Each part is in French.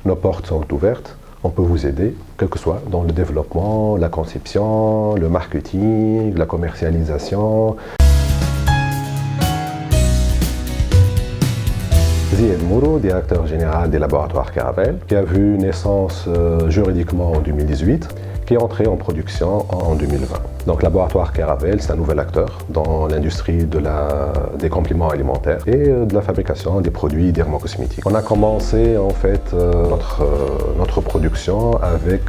nos portes sont ouvertes. On peut vous aider, quel que soit, dans le développement, la conception, le marketing, la commercialisation. Zied Mourou, directeur général des laboratoires Caravelle, qui a vu naissance juridiquement en 2018, qui est entré en production en 2020. Donc Laboratoire Caravelle, c'est un nouvel acteur dans l'industrie des compléments alimentaires et de la fabrication des produits dermocosmétiques. On a commencé en fait notre production avec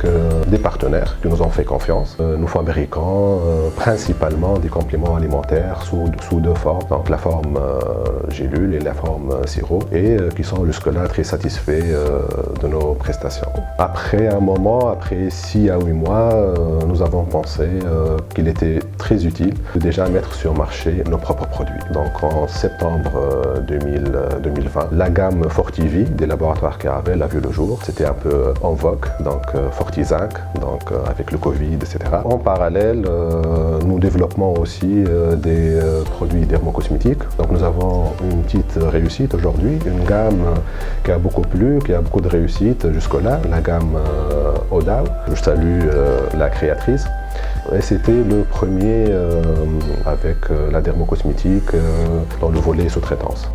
des partenaires qui nous ont fait confiance. Nous fabriquons principalement des compléments alimentaires sous deux formes, donc la forme gélule et la forme sirop, et qui sont jusque-là très satisfaits de nos prestations. Après un moment, après 6 à 8 mois, nous avons pensé qu'il était très utile de déjà mettre sur le marché nos propres produits. Donc en septembre 2020, la gamme Fortivi des laboratoires Caravelle a vu le jour. C'était un peu en vogue, donc Fortizinc, donc avec le Covid, etc. En parallèle, nous développons aussi des produits dermocosmétiques. Donc nous avons une petite réussite aujourd'hui, une gamme qui a beaucoup plu, qui a beaucoup de réussite jusque-là, la gamme Odao. Je salue la créatrice. Et c'était le premier avec la dermocosmétique dans le volet sous-traitance.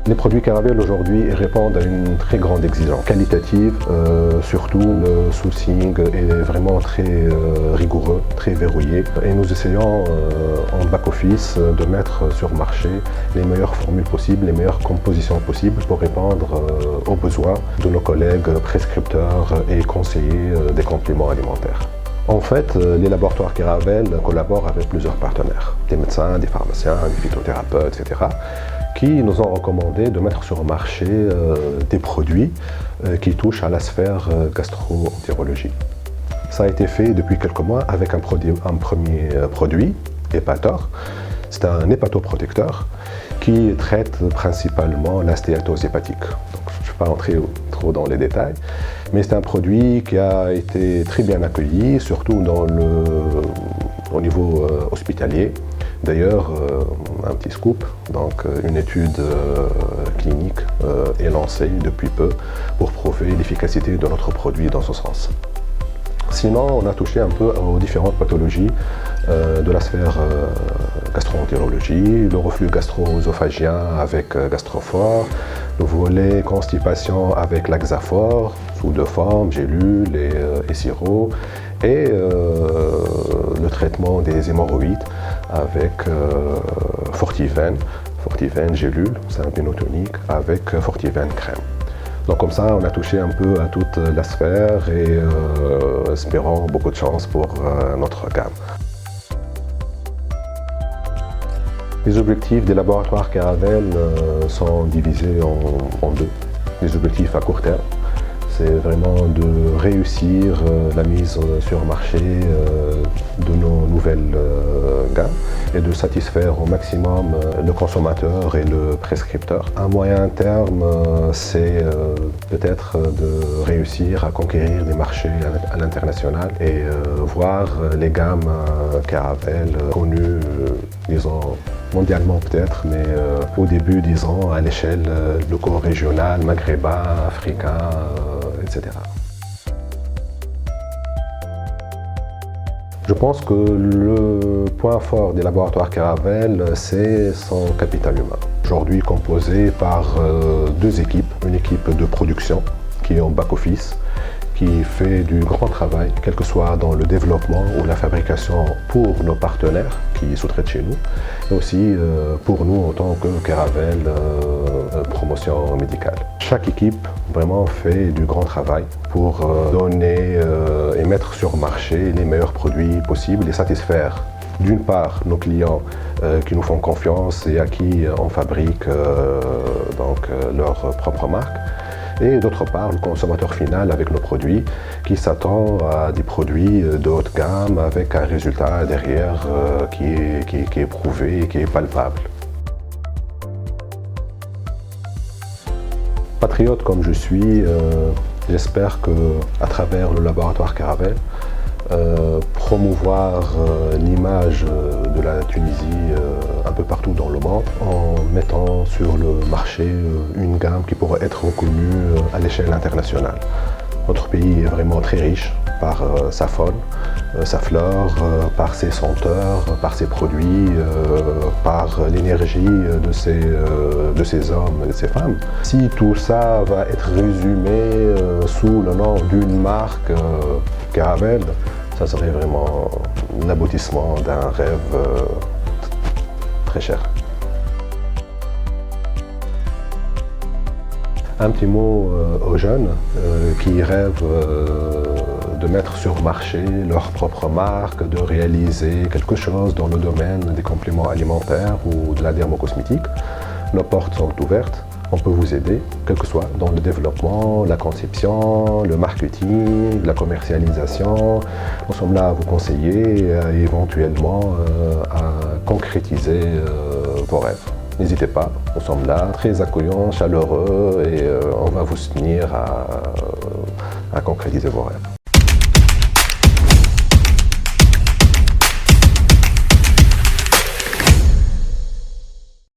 Les produits Caravelle aujourd'hui répondent à une très grande exigence qualitative, surtout le sourcing est vraiment très rigoureux, très verrouillé. Et nous essayons en back-office de mettre sur le marché les meilleures formules possibles, les meilleures compositions possibles pour répondre aux besoins de nos collègues prescripteurs et conseillers des compléments alimentaires. En fait, les laboratoires Caravelle collaborent avec plusieurs partenaires, des médecins, des pharmaciens, des phytothérapeutes, etc., qui nous ont recommandé de mettre sur le marché des produits qui touchent à la sphère gastro-entérologie. Ça a été fait depuis quelques mois avec un premier produit, Hepator. C'est un hépatoprotecteur qui traite principalement la stéatose hépatique. Donc, je ne vais pas entrer trop dans les détails, mais c'est un produit qui a été très bien accueilli, surtout au niveau hospitalier. D'ailleurs, un petit scoop, donc une étude clinique est lancée depuis peu pour prouver l'efficacité de notre produit dans ce sens. Sinon, on a touché un peu aux différentes pathologies de la sphère gastro-entérologie, le reflux gastro-œsophagien avec Gastrophore, le volet constipation avec l'Axaphore, sous deux formes, gélules et sirop, et le traitement des hémorroïdes avec Fortiven gélule, c'est un pénotonique, avec Fortiven crème. Donc comme ça, on a touché un peu à toute la sphère et espérons beaucoup de chance pour notre gamme. Les objectifs des laboratoires Caravelle sont divisés en deux. Les objectifs à court terme, c'est vraiment de réussir la mise sur le marché de nos nouvelles gammes et de satisfaire au maximum le consommateur et le prescripteur. À moyen terme, c'est peut-être de réussir à conquérir des marchés à l'international et voir les gammes Caravelle connues, disons, mondialement peut-être, mais au début, disons, à l'échelle loco-régionale, maghrébin, africain, etc. Je pense que le point fort des laboratoires Caravelle, c'est son capital humain. Aujourd'hui composé par deux équipes, une équipe de production qui est en back-office, qui fait du grand travail, quel que soit dans le développement ou la fabrication pour nos partenaires qui sous-traitent chez nous, et aussi pour nous en tant que Caravelle promotion médicale. Chaque équipe vraiment fait du grand travail pour donner et mettre sur le marché les meilleurs produits possibles et satisfaire d'une part nos clients qui nous font confiance et à qui on fabrique leur propre marque, et d'autre part le consommateur final avec nos produits qui s'attend à des produits de haute gamme avec un résultat derrière qui est prouvé et qui est palpable. Patriote comme je suis, j'espère qu'à travers le laboratoire Caravelle, promouvoir l'image de la Tunisie un peu partout dans le monde en mettant sur le marché une gamme qui pourrait être reconnue à l'échelle internationale. Notre pays est vraiment très riche par sa faune, sa flore, par ses senteurs, par ses produits, par l'énergie de ses hommes et de ses femmes. Si tout ça va être résumé sous le nom d'une marque Caravelle, ça serait vraiment l'aboutissement d'un rêve très cher. Un petit mot aux jeunes qui rêvent de mettre sur le marché leur propre marque, de réaliser quelque chose dans le domaine des compléments alimentaires ou de la dermocosmétique. Nos portes sont ouvertes, on peut vous aider, quel que soit dans le développement, la conception, le marketing, la commercialisation. Nous sommes là à vous conseiller et éventuellement à concrétiser vos rêves. N'hésitez pas, nous sommes là, très accueillants, chaleureux et on va vous soutenir à concrétiser vos rêves.